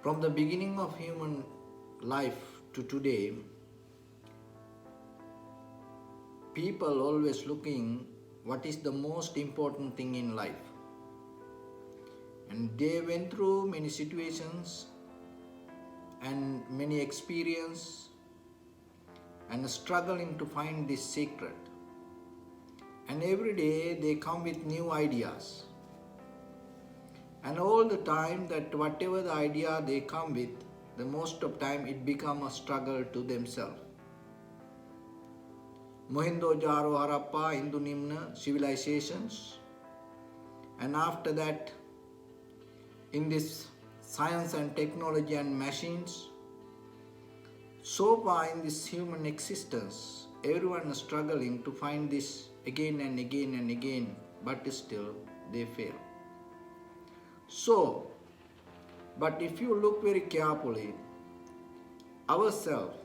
From the beginning of human life to today, people always looking what is the most important thing in life. And they went through many situations and many experience and struggling to find this secret. And every day they come with new ideas. And all the time that whatever the idea they come with, the most of time it become a struggle to themselves. Mohenjo-daro, Harappa, Hindu-Nimna civilizations, and after that in this science and technology and machines, so far in this human existence, everyone is struggling to find this again and again and again, but still they fail. So, but if you look very carefully, ourselves,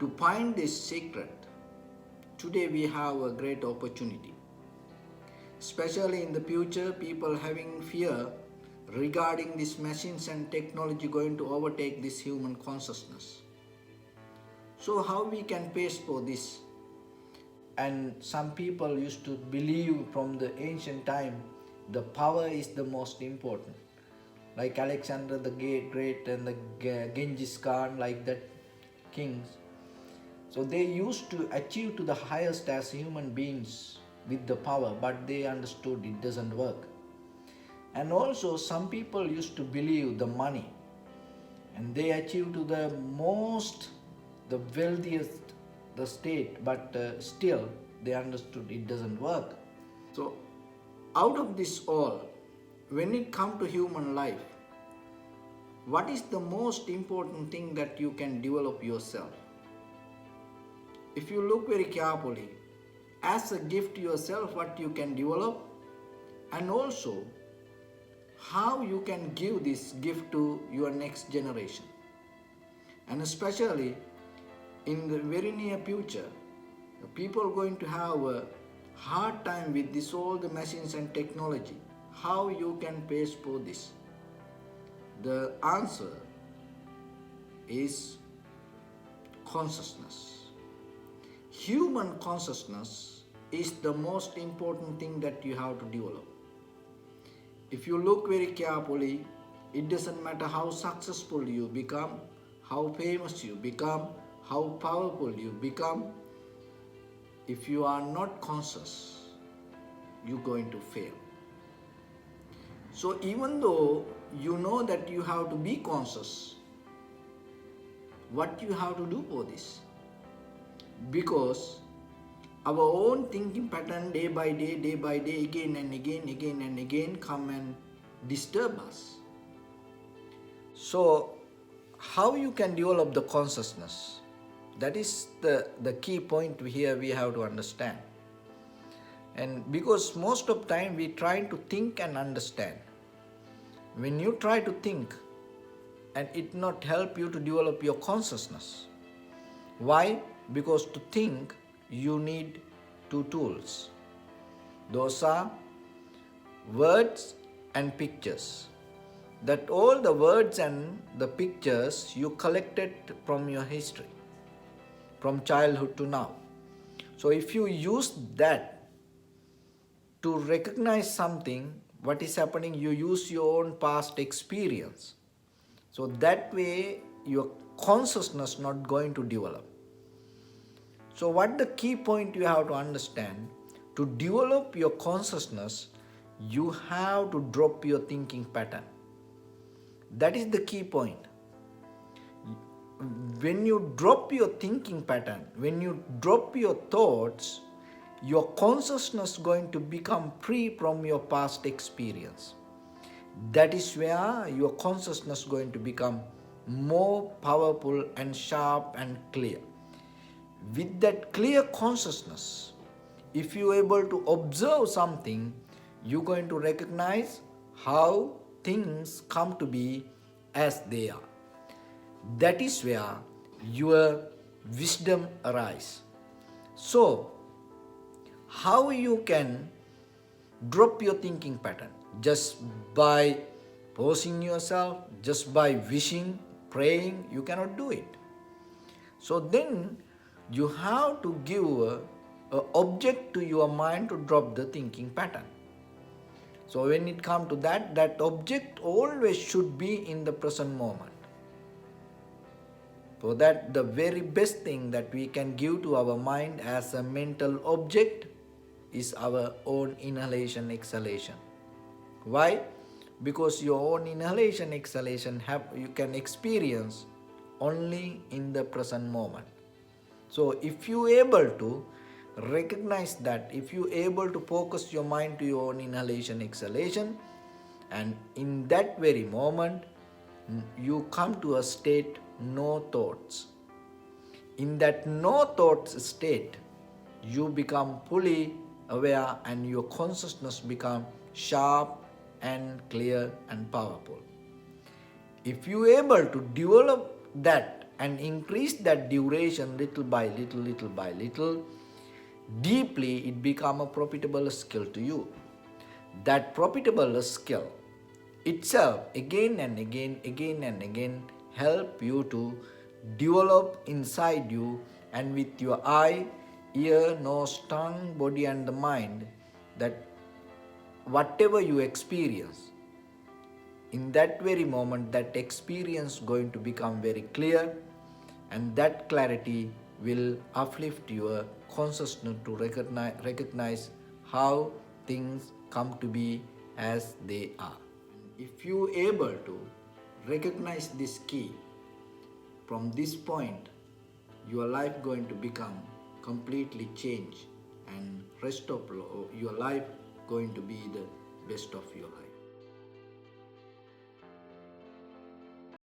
to find this secret, today we have a great opportunity. Especially in the future, people having fear regarding these machines and technology going to overtake this human consciousness. So how we can face for this? And some people used to believe from the ancient time the power is the most important. Like Alexander the Great and the Genghis Khan, like that kings. So they used to achieve to the highest as human beings with the power, but they understood it doesn't work. And also some people used to believe the money, and they achieved to the most, the wealthiest, the state, but still they understood it doesn't work. So out of this all, when it comes to human life, what is the most important thing that you can develop yourself? If you look very carefully, as a gift yourself, what you can develop, and also how you can give this gift to your next generation. And especially in the very near future, people are going to have a hard time with this all the machines and technology. How you can face for this? The answer is consciousness. Human consciousness is the most important thing that you have to develop. If you look very carefully, it doesn't matter how successful you become, how famous you become, how powerful you become. If you are not conscious, you're going to fail. So even though you know that you have to be conscious, what you have to do for this? Because our own thinking pattern day by day, again and again come and disturb us. So how you can develop the consciousness? That is the key point here we have to understand. And because most of time we try to think and understand. When you try to think and it not help you to develop your consciousness. Why? Because to think you need two tools. Those are words and pictures. That all the words and the pictures you collected from your history, from childhood to now. So if you use that to recognize something, what is happening, you use your own past experience. So that way your consciousness not going to develop. So what the key point you have to understand, to develop your consciousness, you have to drop your thinking pattern. That is the key point. When you drop your thinking pattern, when you drop your thoughts, your consciousness going to become free from your past experience. That is where your consciousness going to become more powerful and sharp and clear. With that clear consciousness, if you are able to observe something, you're going to recognize how things come to be as they are. That is where your wisdom arises. So, how you can drop your thinking pattern? Just by Forcing yourself just by wishing, praying, you cannot do it. So then you have to give a object to your mind to drop the thinking pattern. So when it comes to that, that object always should be in the present moment. So that the very best thing that we can give to our mind as a mental object is our own inhalation exhalation. Why? Because your own inhalation exhalation you can experience only in the present moment. So if you able to recognize that, if you able to focus your mind to your own inhalation exhalation, and in that very moment you come to a state no thoughts. In that no thoughts state, you become fully aware and your consciousness become sharp and clear and powerful. If you able to develop that and increase that duration little by little, deeply it become a profitable skill to you. That profitable skill itself again and again help you to develop inside you, and with your eye, ear, nose, tongue, body and the mind, that whatever you experience, in that very moment that experience going to become very clear, and that clarity will uplift your consciousness to recognize how things come to be as they are. If you able to recognize this key, from this point your life going to become completely changed, and rest of your life going to be the best of your life.